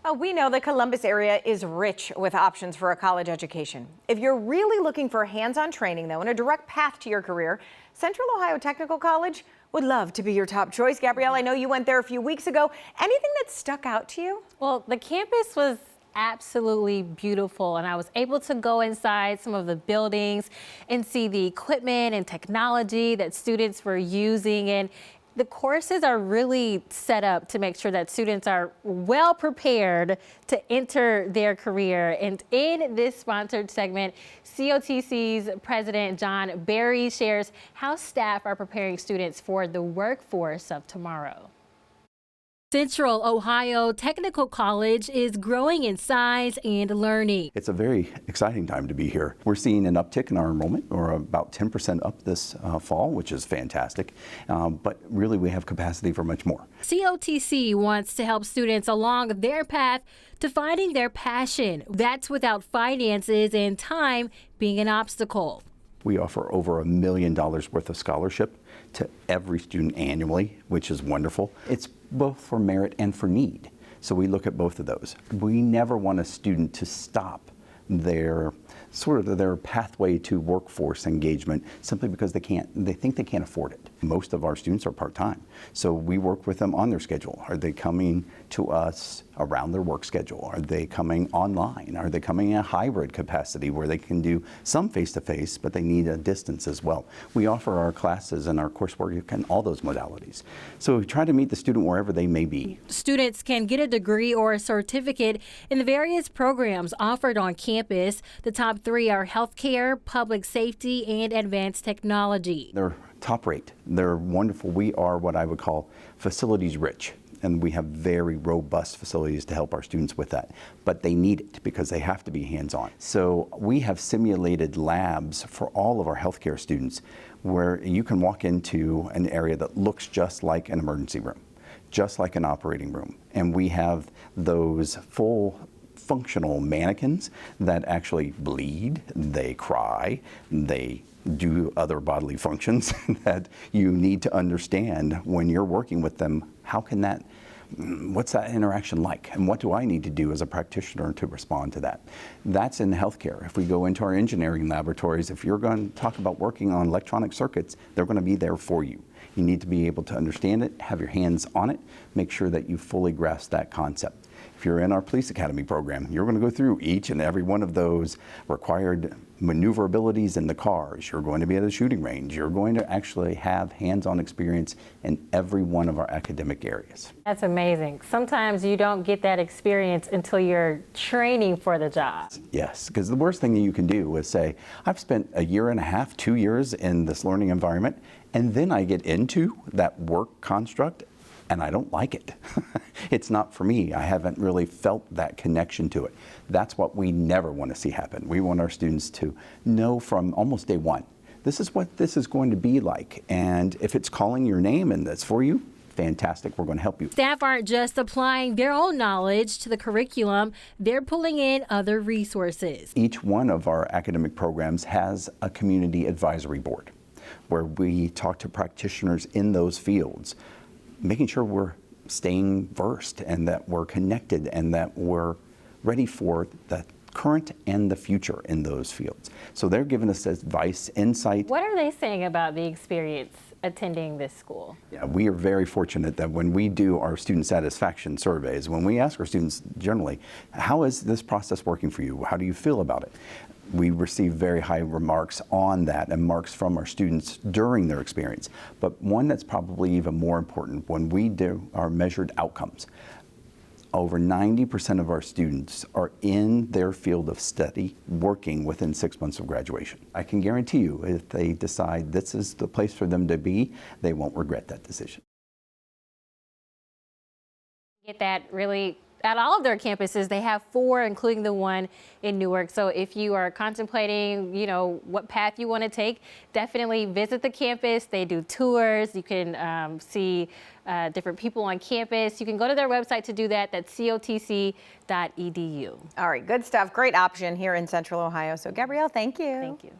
Well, we know the Columbus area is rich with options for a college education. If you're really looking for hands-on training, though, and a direct path to your career, Central Ohio Technical College would love to be your top choice. Gabrielle, I know you went there a few weeks ago. Anything that stuck out to you? Well, the campus was absolutely beautiful, and I was able to go inside some of the buildings and see the equipment and technology that students were using. And the courses are really set up to make sure that students are well prepared to enter their career. And in this sponsored segment, COTC's President John Berry shares how staff are preparing students for the workforce of tomorrow. Central Ohio Technical College is growing in size and learning. It's a very exciting time to be here. We're seeing an uptick in our enrollment. We're about 10% up this fall, which is fantastic. But really, we have capacity for much more. COTC wants to help students along their path to finding their passion. That's without finances and time being an obstacle. We offer over $1 million worth of scholarship to every student annually, which is wonderful. It's both for merit and for need. So we look at both of those. We never want a student to stop their pathway to workforce engagement simply because they think they can't afford it. Most of our students are part-time, so we work with them on their schedule. Are they coming to us around their work schedule? Are they coming online? Are they coming in a hybrid capacity where they can do some face-to-face, but they need a distance as well? We offer our classes and our coursework in all those modalities. So we try to meet the student wherever they may be. Students can get a degree or a certificate in the various programs offered on campus. The top three are healthcare, public safety, and advanced technology. They're top rate. They're wonderful. We are what I would call facilities rich, and we have very robust facilities to help our students with that. But they need it because they have to be hands-on. So we have simulated labs for all of our healthcare students where you can walk into an area that looks just like an emergency room, just like an operating room. And we have those full functional mannequins that actually bleed, they cry, they do other bodily functions that you need to understand when you're working with them. What's that interaction like? And what do I need to do as a practitioner to respond to that? That's in healthcare. If we go into our engineering laboratories, if you're going to talk about working on electronic circuits, they're going to be there for you. You need to be able to understand it, have your hands on it, make sure that you fully grasp that concept. If you're in our police academy program, you're going to go through each and every one of those required maneuverabilities in the cars. You're going to be at a shooting range. You're going to actually have hands-on experience in every one of our academic areas. That's amazing. Sometimes you don't get that experience until you're training for the job. Yes, because the worst thing that you can do is say, I've spent a year and a half, 2 years in this learning environment, and then I get into that work construct and I don't like it. It's not for me. I haven't really felt that connection to it. That's what we never want to see happen. We want our students to know from almost day one, this is what this is going to be like. And if it's calling your name and that's for you, fantastic, we're going to help you. Staff aren't just applying their own knowledge to the curriculum, they're pulling in other resources. Each one of our academic programs has a community advisory board where we talk to practitioners in those fields, making sure we're staying versed and that we're connected and that we're ready for the current and the future in those fields. So they're giving us advice, insight. What are they saying about the experience attending this school? Yeah, we are very fortunate that when we do our student satisfaction surveys, when we ask our students generally, how is this process working for you? How do you feel about it? We receive very high remarks on that and marks from our students during their experience. But one that's probably even more important, when we do our measured outcomes, over 90% of our students are in their field of study working within 6 months of graduation. I can guarantee you, if they decide this is the place for them to be, they won't regret that decision. Get that really at all of their campuses. They have 4, including the one in Newark. So if you are contemplating, what path you want to take, definitely visit the campus. They do tours. You can see different people on campus. You can go to their website to do that. That's cotc.edu. All right, good stuff. Great option here in Central Ohio. So Gabrielle, thank you. Thank you.